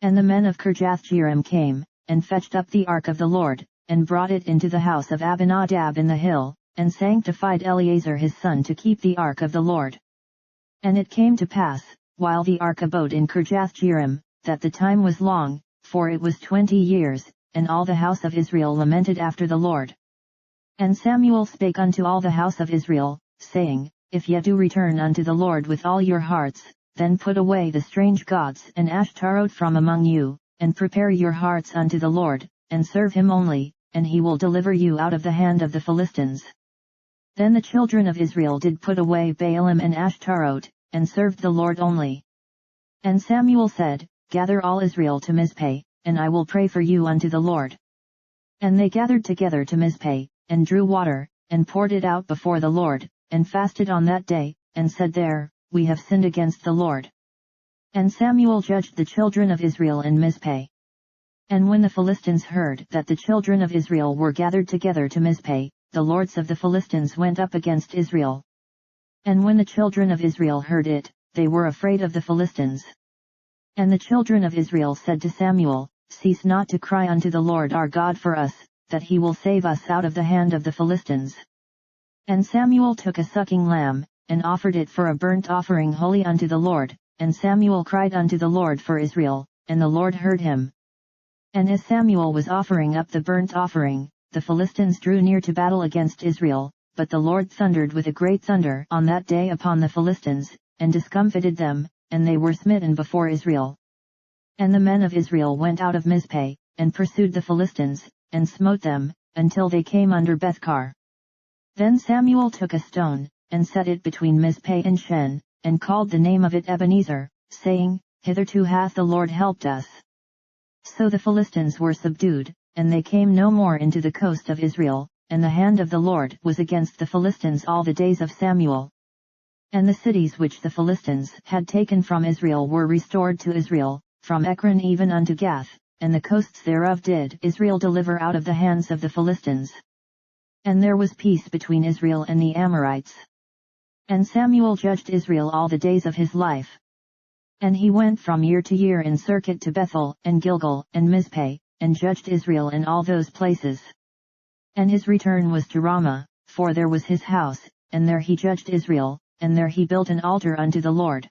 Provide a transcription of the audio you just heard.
And the men of Kirjath-jearim came, and fetched up the ark of the Lord, and brought it into the house of Abinadab in the hill, and sanctified Eleazar his son to keep the ark of the Lord. And it came to pass, while the ark abode in Kirjath-jearim, that the time was long, for it was 20 years, and all the house of Israel lamented after the Lord. And Samuel spake unto all the house of Israel, saying, If ye do return unto the Lord with all your hearts, then put away the strange gods and Ashtaroth from among you, and prepare your hearts unto the Lord, and serve him only, and he will deliver you out of the hand of the Philistines. Then the children of Israel did put away Baalim and Ashtaroth, and served the Lord only. And Samuel said, Gather all Israel to Mizpeh, and I will pray for you unto the Lord. And they gathered together to Mizpeh, and drew water, and poured it out before the Lord, and fasted on that day, and said there, We have sinned against the Lord. And Samuel judged the children of Israel in Mizpeh. And when the Philistines heard that the children of Israel were gathered together to Mizpeh, the lords of the Philistines went up against Israel. And when the children of Israel heard it, they were afraid of the Philistines. And the children of Israel said to Samuel, Cease not to cry unto the Lord our God for us, that he will save us out of the hand of the Philistines. And Samuel took a sucking lamb, and offered it for a burnt offering holy unto the Lord, and Samuel cried unto the Lord for Israel, and the Lord heard him. And as Samuel was offering up the burnt offering, the Philistines drew near to battle against Israel, but the Lord thundered with a great thunder on that day upon the Philistines, and discomfited them, and they were smitten before Israel. And the men of Israel went out of Mizpeh, and pursued the Philistines, and smote them, until they came under Bethkar. Then Samuel took a stone, and set it between Mizpeh and Shen, and called the name of it Ebenezer, saying, Hitherto hath the Lord helped us. So the Philistines were subdued, and they came no more into the coast of Israel, and the hand of the Lord was against the Philistines all the days of Samuel. And the cities which the Philistines had taken from Israel were restored to Israel, from Ekron even unto Gath, and the coasts thereof did Israel deliver out of the hands of the Philistines. And there was peace between Israel and the Amorites. And Samuel judged Israel all the days of his life. And he went from year to year in circuit to Bethel, and Gilgal, and Mizpeh, and judged Israel in all those places. And his return was to Ramah, for there was his house, and there he judged Israel, and there he built an altar unto the Lord.